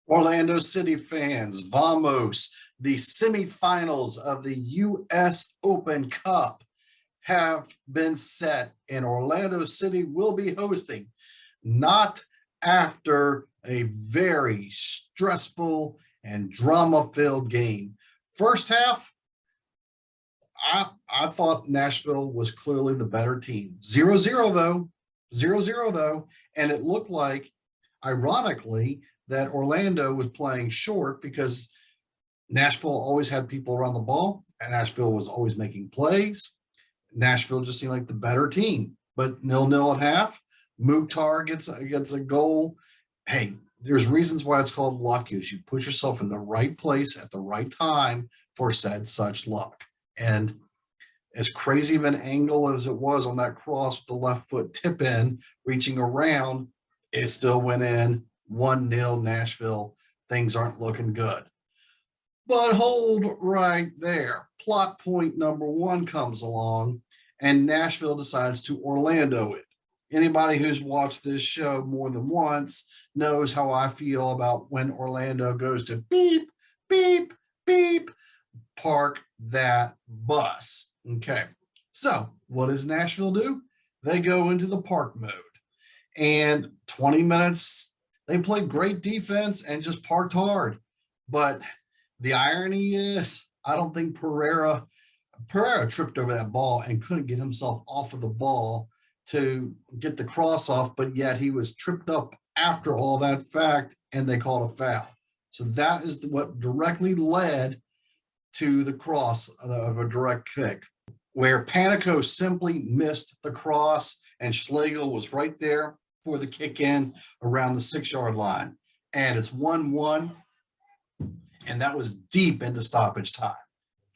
Orlando City fans, vamos. The semifinals of the U.S. Open Cup have been set, and Orlando City will be hosting, not after a very stressful and drama-filled game. First half, I thought Nashville was clearly the better team. 0-0 though, 0-0 though, and it looked like, ironically, that Orlando was playing short because Nashville always had people around the ball, and Nashville was always making plays. Nashville just seemed like the better team, but 0-0 at half. Mukhtar gets a goal. Hey, there's reasons why it's called luck. Is you put yourself in the right place at the right time for such luck. And as crazy of an angle as it was on that cross with the left foot tip in, reaching around, it still went in. 1-0 Nashville. Things aren't looking good. But hold right there. Plot point number one comes along, and Nashville decides to Orlando it. Anybody who's watched this show more than once knows how I feel about when Orlando goes to beep, beep, beep, park that bus. Okay. So what does Nashville do? They go into the park mode. And 20 minutes, they played great defense and just parked hard. But the irony is, I don't think Pereira tripped over that ball and couldn't get himself off of the ball to get the cross off, but yet he was tripped up after all that fact, and they called a foul. So that is what directly led to the cross of a direct kick, where Panico simply missed the cross, and Schlegel was right there for the kick in around the 6-yard line. And it's 1-1. And that was deep into stoppage time,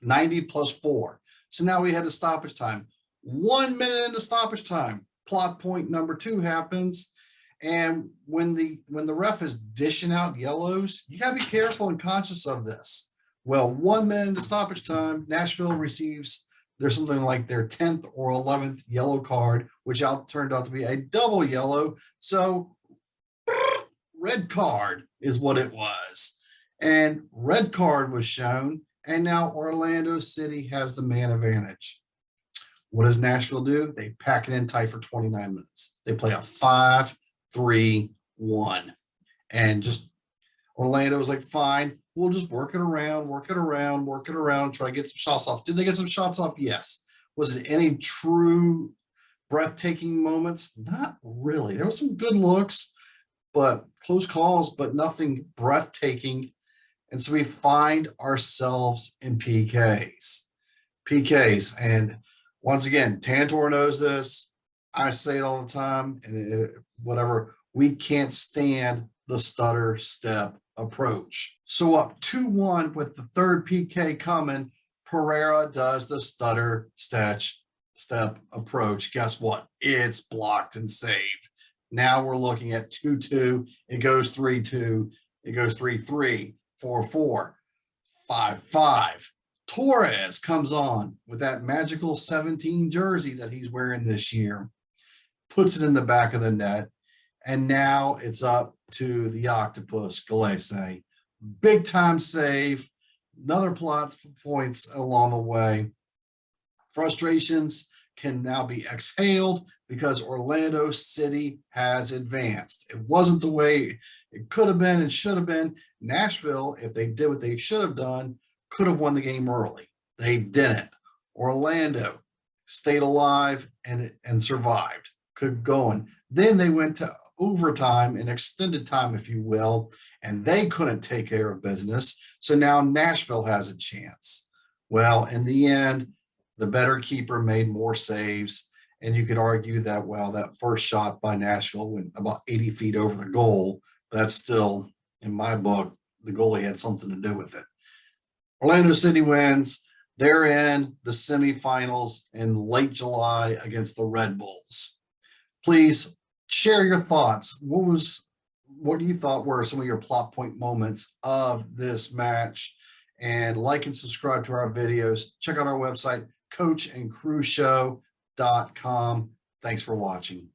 90 plus 4. So now we had a stoppage time. 1 minute into stoppage time, plot point number 2 happens. And when the ref is dishing out yellows, you got to be careful and conscious of this. Well, 1 minute into stoppage time, Nashville receives, there's something like their 10th or 11th yellow card, which turned out to be a double yellow. So red card is what it was. And red card was shown, and now Orlando City has the man advantage. What does Nashville do? They pack it in tight for 29 minutes. They play a 5-3-1. And just Orlando was like, fine, we'll just work it around, try to get some shots off. Did they get some shots off? Yes. Was it any true breathtaking moments? Not really. There were some good looks, but close calls, but nothing breathtaking. And so we find ourselves in PKs. And once again, Tantor knows this. I say it all the time, and whatever. We can't stand the stutter step approach. So up 2-1 with the third PK coming, Pereira does the stutter step approach. Guess what? It's blocked and saved. Now we're looking at 2-2. It goes 3-2. It goes 3-3. 4-4, 5-5. Torres comes on with that magical 17 jersey that he's wearing this year, puts it in the back of the net, and now it's up to the octopus, Galese. Big time save, another plot points along the way. Frustrations can now be exhaled because Orlando City has advanced. It wasn't the way it could have been and should have been. Nashville, if they did what they should have done, could have won the game early. They didn't. Orlando stayed alive and survived, could go on. Then they went to overtime and extended time, if you will, and they couldn't take care of business. So now Nashville has a chance. Well, in the end, the better keeper made more saves. And you could argue that, well, that first shot by Nashville went about 80 feet over the goal. But that's still, in my book, the goalie had something to do with it. Orlando City wins. They're in the semifinals in late July against the Red Bulls. Please share your thoughts. What do you thought were some of your plot point moments of this match? And like and subscribe to our videos. Check out our website, coachandcrewshow.com. Thanks for watching.